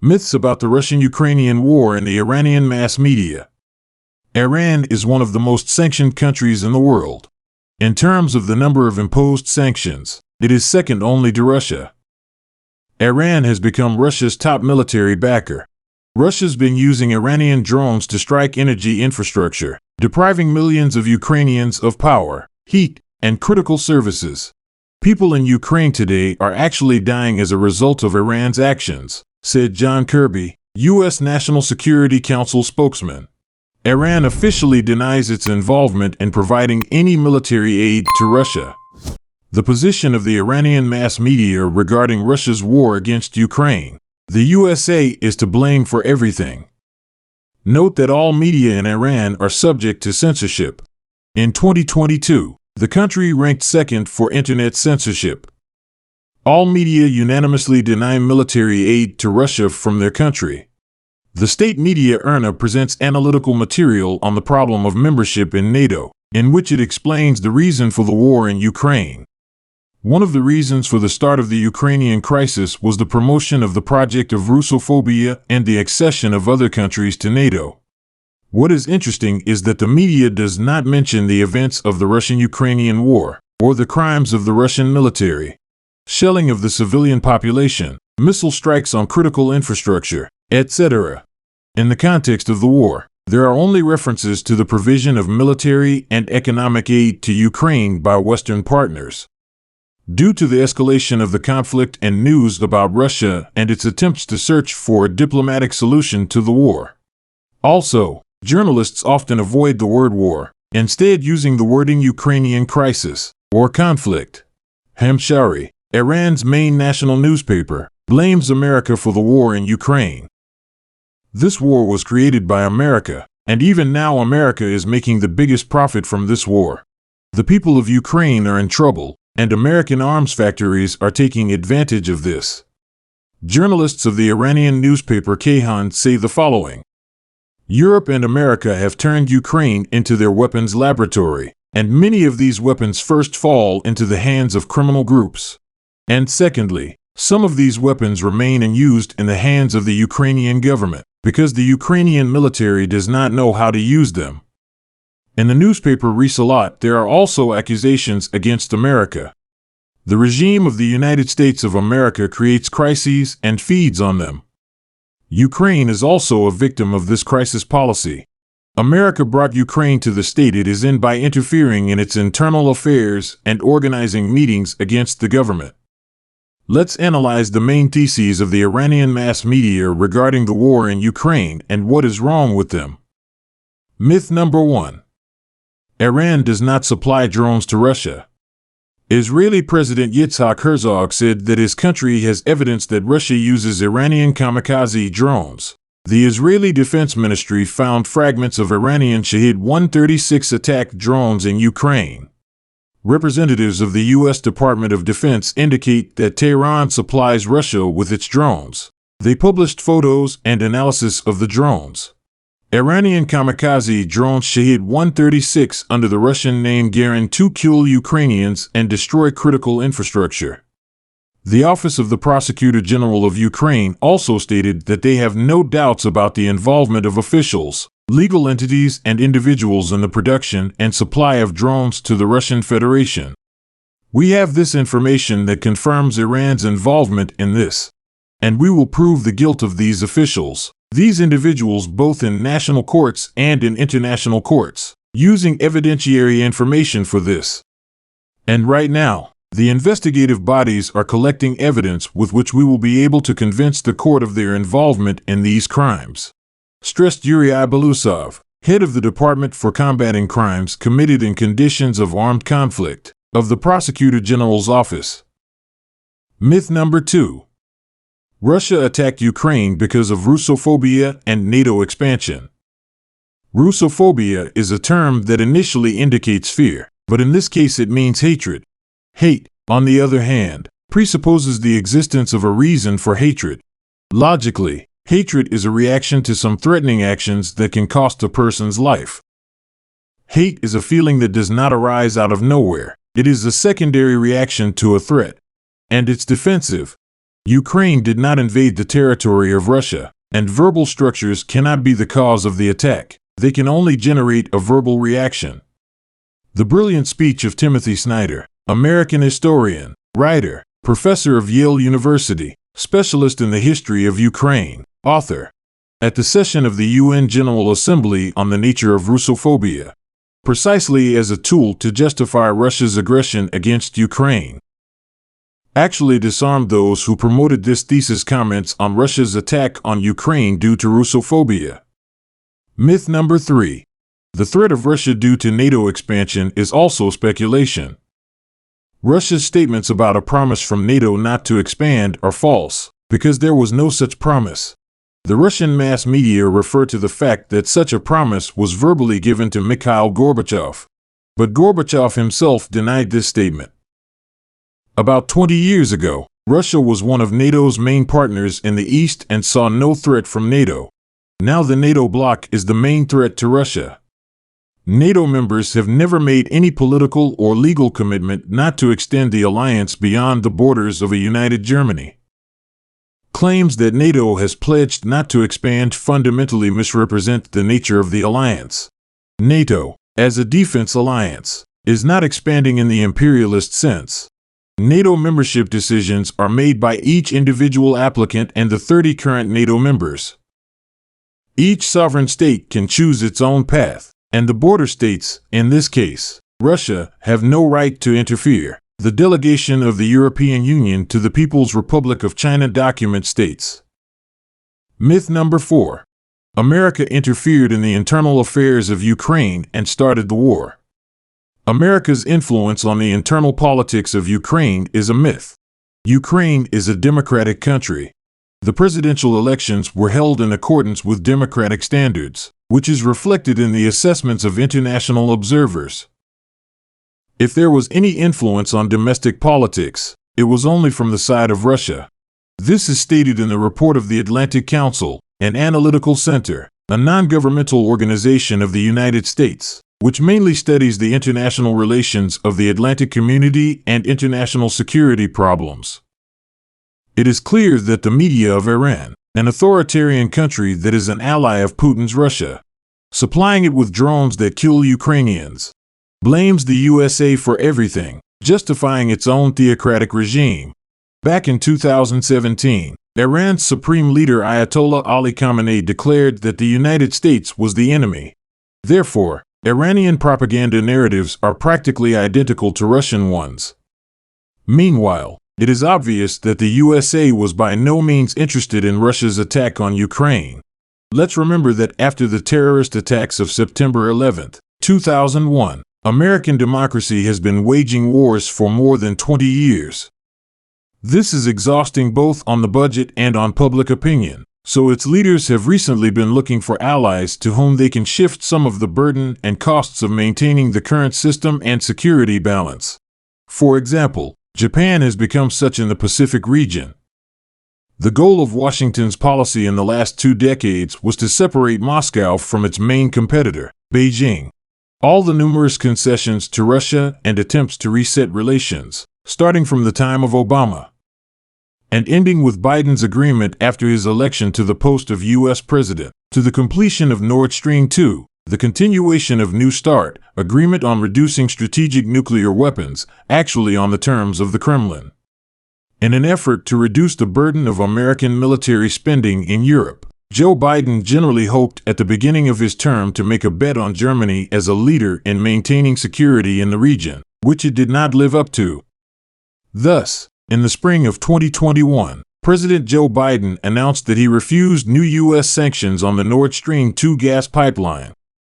Myths about the Russian-Ukrainian war and the Iranian mass media. Iran is one of the most sanctioned countries in the world. In terms of the number of imposed sanctions, it is second only to Russia. Iran has become Russia's top military backer. Russia's been using Iranian drones to strike energy infrastructure, depriving millions of Ukrainians of power, heat, and critical services. People in Ukraine today are actually dying as a result of Iran's actions, said John Kirby, U.S. National Security Council spokesman. Iran officially denies its involvement in providing any military aid to Russia. The position of the Iranian mass media regarding Russia's war against Ukraine. The USA is to blame for everything. Note that all media in Iran are subject to censorship. In 2022, the country ranked second for internet censorship. All media unanimously deny military aid to Russia from their country. The state media IRNA presents analytical material on the problem of membership in NATO, in which it explains the reason for the war in Ukraine. One of the reasons for the start of the Ukrainian crisis was the promotion of the project of Russophobia and the accession of other countries to NATO. What is interesting is that the media does not mention the events of the Russian-Ukrainian war, or the crimes of the Russian military. Shelling of the civilian population, missile strikes on critical infrastructure, etc. In the context of the war, there are only references to the provision of military and economic aid to Ukraine by Western partners. Due to the escalation of the conflict and news about Russia and its attempts to search for a diplomatic solution to the war. Also, journalists often avoid the word war, instead using the wording Ukrainian crisis or conflict. Hamshari, Iran's main national newspaper, blames America for the war in Ukraine. This war was created by America, and even now America is making the biggest profit from this war. The people of Ukraine are in trouble, and American arms factories are taking advantage of this. Journalists of the Iranian newspaper Kayhan say the following. Europe and America have turned Ukraine into their weapons laboratory, and many of these weapons first fall into the hands of criminal groups. And secondly, some of these weapons remain unused in the hands of the Ukrainian government, because the Ukrainian military does not know how to use them. In the newspaper Risalat, there are also accusations against America. The regime of the United States of America creates crises and feeds on them. Ukraine is also a victim of this crisis policy. America brought Ukraine to the state it is in by interfering in its internal affairs and organizing meetings against the government. Let's analyze the main theses of the Iranian mass media regarding the war in Ukraine and what is wrong with them. Myth number 1. Iran does not supply drones to Russia. Israeli President Yitzhak Herzog said that his country has evidence that Russia uses Iranian kamikaze drones. The Israeli Defense Ministry found fragments of Iranian Shahed-136 attack drones in Ukraine. Representatives of the U.S. Department of Defense indicate that Tehran supplies Russia with its drones. They published photos and analysis of the drones. Iranian kamikaze drones Shahed-136 under the Russian name Garin-2 kill Ukrainians and destroy critical infrastructure. The Office of the Prosecutor General of Ukraine also stated that they have no doubts about the involvement of officials, legal entities, and individuals in the production and supply of drones to the Russian Federation. We have this information that confirms Iran's involvement in this, and we will prove the guilt of these officials. These individuals both in national courts and in international courts, using evidentiary information for this. And right now, the investigative bodies are collecting evidence with which we will be able to convince the court of their involvement in these crimes, stressed Yuri Belousov, head of the Department for Combating Crimes Committed in Conditions of Armed Conflict, of the Prosecutor General's Office. Myth number 2. Russia attacked Ukraine because of Russophobia and NATO expansion. Russophobia is a term that initially indicates fear, but in this case it means hatred. Hate, on the other hand, presupposes the existence of a reason for hatred. Logically, hatred is a reaction to some threatening actions that can cost a person's life. Hate is a feeling that does not arise out of nowhere. It is a secondary reaction to a threat. And it's defensive. Ukraine did not invade the territory of Russia, and verbal structures cannot be the cause of the attack. They can only generate a verbal reaction. The brilliant speech of Timothy Snyder, American historian, writer, professor of Yale University, specialist in the history of Ukraine, author, at the session of the UN General Assembly on the nature of Russophobia, precisely as a tool to justify Russia's aggression against Ukraine, actually disarmed those who promoted this thesis. Comments on Russia's attack on Ukraine due to Russophobia. Myth number 3. The threat of Russia due to NATO expansion is also speculation. Russia's statements about a promise from NATO not to expand are false, because there was no such promise. The Russian mass media refer to the fact that such a promise was verbally given to Mikhail Gorbachev, but Gorbachev himself denied this statement. About 20 years ago, Russia was one of NATO's main partners in the East and saw no threat from NATO. Now the NATO bloc is the main threat to Russia. NATO members have never made any political or legal commitment not to extend the alliance beyond the borders of a united Germany. Claims that NATO has pledged not to expand fundamentally misrepresent the nature of the alliance. NATO, as a defense alliance, is not expanding in the imperialist sense. NATO membership decisions are made by each individual applicant and the 30 current NATO members. Each sovereign state can choose its own path, and the border states, in this case, Russia, have no right to interfere. The delegation of the European Union to the People's Republic of China document states. Myth number 4. America interfered in the internal affairs of Ukraine and started the war. America's influence on the internal politics of Ukraine is a myth. Ukraine is a democratic country. The presidential elections were held in accordance with democratic standards, which is reflected in the assessments of international observers. If there was any influence on domestic politics, it was only from the side of Russia. This is stated in the report of the Atlantic Council, an analytical center, a non-governmental organization of the United States, which mainly studies the international relations of the Atlantic community and international security problems. It is clear that the media of Iran, an authoritarian country that is an ally of Putin's Russia, supplying it with drones that kill Ukrainians, blames the USA for everything, justifying its own theocratic regime. Back in 2017, Iran's supreme leader Ayatollah Ali Khamenei declared that the United States was the enemy. Therefore, Iranian propaganda narratives are practically identical to Russian ones. Meanwhile, it is obvious that the USA was by no means interested in Russia's attack on Ukraine. Let's remember that after the terrorist attacks of September 11, 2001, American democracy has been waging wars for more than 20 years. This is exhausting both on the budget and on public opinion, so its leaders have recently been looking for allies to whom they can shift some of the burden and costs of maintaining the current system and security balance. For example, Japan has become such in the Pacific region. The goal of Washington's policy in the last 2 decades was to separate Moscow from its main competitor, Beijing. All the numerous concessions to Russia and attempts to reset relations, starting from the time of Obama, and ending with Biden's agreement after his election to the post of U.S. President, to the completion of Nord Stream 2, the continuation of New START, agreement on reducing strategic nuclear weapons, actually on the terms of the Kremlin. In an effort to reduce the burden of American military spending in Europe, Joe Biden generally hoped at the beginning of his term to make a bet on Germany as a leader in maintaining security in the region, which it did not live up to. Thus, in the spring of 2021, President Joe Biden announced that he refused new U.S. sanctions on the Nord Stream 2 gas pipeline,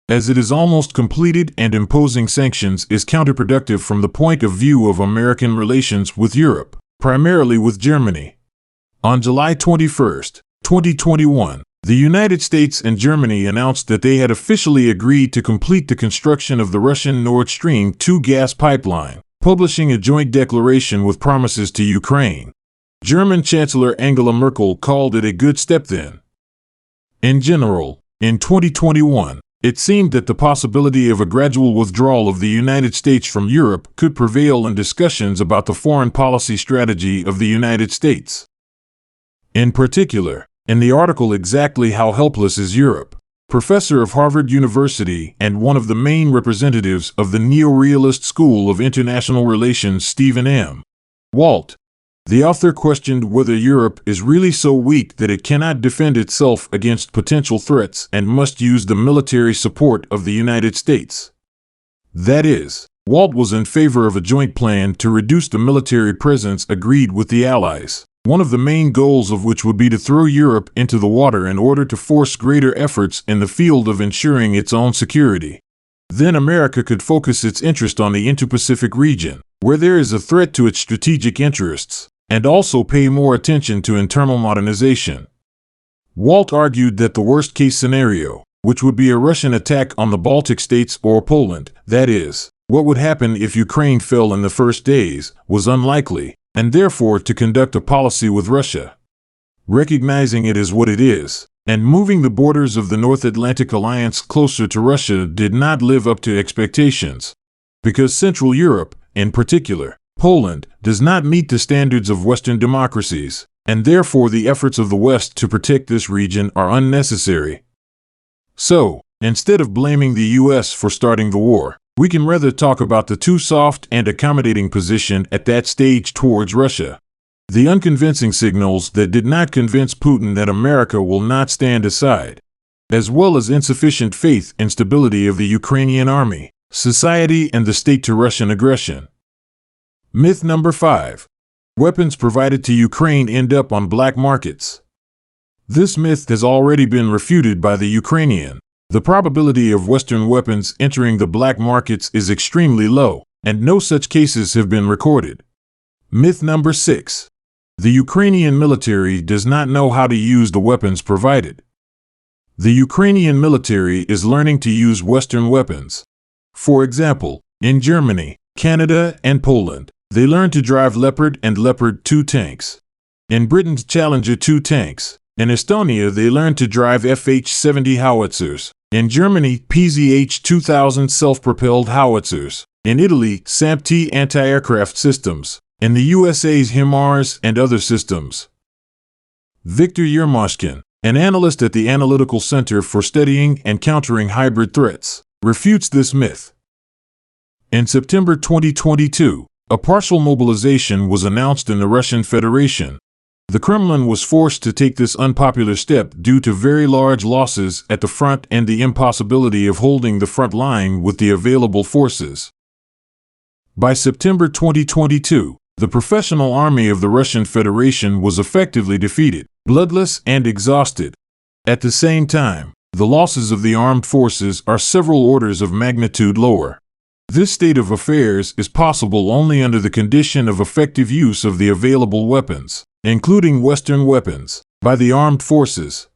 as it is almost completed and imposing sanctions is counterproductive from the point of view of American relations with Europe, primarily with Germany. On July 21, 2021, the United States and Germany announced that they had officially agreed to complete the construction of the Russian Nord Stream 2 gas pipeline, publishing a joint declaration with promises to Ukraine. German Chancellor Angela Merkel called it a good step then. In general, in 2021, it seemed that the possibility of a gradual withdrawal of the United States from Europe could prevail in discussions about the foreign policy strategy of the United States. In particular, in the article Exactly How Helpless is Europe? Professor of Harvard University and one of the main representatives of the neo-realist school of international relations, Stephen M. Walt, the author questioned whether Europe is really so weak that it cannot defend itself against potential threats and must use the military support of the United States. That is, Walt was in favor of a joint plan to reduce the military presence agreed with the Allies, one of the main goals of which would be to throw Europe into the water in order to force greater efforts in the field of ensuring its own security. Then America could focus its interest on the Indo-Pacific region, where there is a threat to its strategic interests, and also pay more attention to internal modernization. Walt argued that the worst-case scenario, which would be a Russian attack on the Baltic states or Poland, that is, what would happen if Ukraine fell in the first days, was unlikely, and therefore to conduct a policy with Russia, recognizing it as what it is, and moving the borders of the North Atlantic Alliance closer to Russia did not live up to expectations, because Central Europe, in particular, Poland, does not meet the standards of Western democracies, and therefore the efforts of the West to protect this region are unnecessary. So, instead of blaming the U.S. for starting the war, we can rather talk about the too soft and accommodating position at that stage towards Russia. The unconvincing signals that did not convince Putin that America will not stand aside, as well as insufficient faith in stability of the Ukrainian army, society, and the state to Russian aggression. Myth number 5. Weapons provided to Ukraine end up on black markets. This myth has already been refuted by the Ukrainian. The probability of Western weapons entering the black markets is extremely low, and no such cases have been recorded. Myth number 6. The Ukrainian military does not know how to use the weapons provided. The Ukrainian military is learning to use Western weapons. For example, in Germany, Canada, and Poland, they learned to drive Leopard and Leopard 2 tanks. In Britain's Challenger 2 tanks. In Estonia, they learned to drive FH-70 howitzers. In Germany, PZH-2000 self-propelled howitzers. In Italy, SAMP-T anti-aircraft systems. In the USA's HIMARS and other systems. Viktor Yermoshkin, an analyst at the Analytical Center for Studying and Countering Hybrid Threats, refutes this myth. In September 2022, a partial mobilization was announced in the Russian Federation. The Kremlin was forced to take this unpopular step due to very large losses at the front and the impossibility of holding the front line with the available forces. By September 2022, the professional army of the Russian Federation was effectively defeated, bloodless and exhausted. At the same time, the losses of the armed forces are several orders of magnitude lower. This state of affairs is possible only under the condition of effective use of the available weapons, including Western weapons, by the armed forces.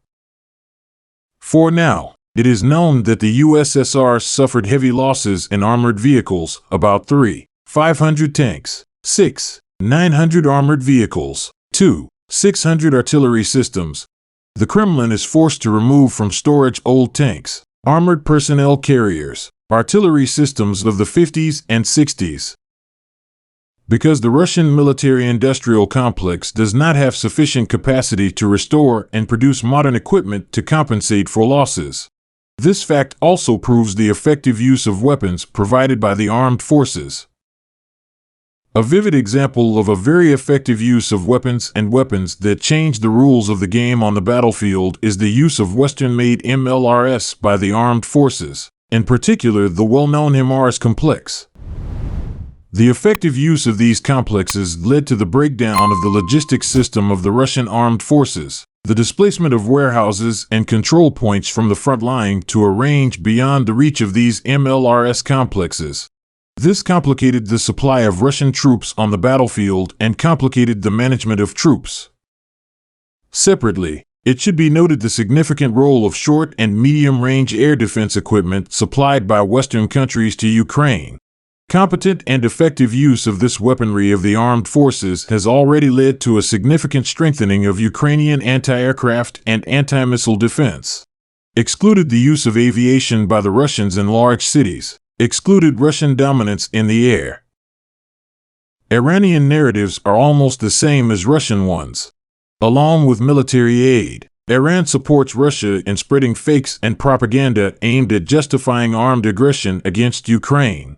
For now, it is known that the USSR suffered heavy losses in armored vehicles, about 3,500 tanks, 6,900 armored vehicles, 2,600 artillery systems. The Kremlin is forced to remove from storage old tanks, armored personnel carriers, artillery systems of the 50s and 60s. Because the Russian military-industrial complex does not have sufficient capacity to restore and produce modern equipment to compensate for losses. This fact also proves the effective use of weapons provided by the armed forces. A vivid example of a very effective use of weapons and weapons that change the rules of the game on the battlefield is the use of Western-made MLRS by the armed forces, in particular the well-known HIMARS complex. The effective use of these complexes led to the breakdown of the logistics system of the Russian armed forces, the displacement of warehouses and control points from the front line to a range beyond the reach of these MLRS complexes. This complicated the supply of Russian troops on the battlefield and complicated the management of troops. Separately, it should be noted the significant role of short and medium-range air defense equipment supplied by Western countries to Ukraine. Competent and effective use of this weaponry of the armed forces has already led to a significant strengthening of Ukrainian anti-aircraft and anti-missile defense. Excluded the use of aviation by the Russians in large cities. Excluded Russian dominance in the air. Iranian narratives are almost the same as Russian ones. Along with military aid, Iran supports Russia in spreading fakes and propaganda aimed at justifying armed aggression against Ukraine.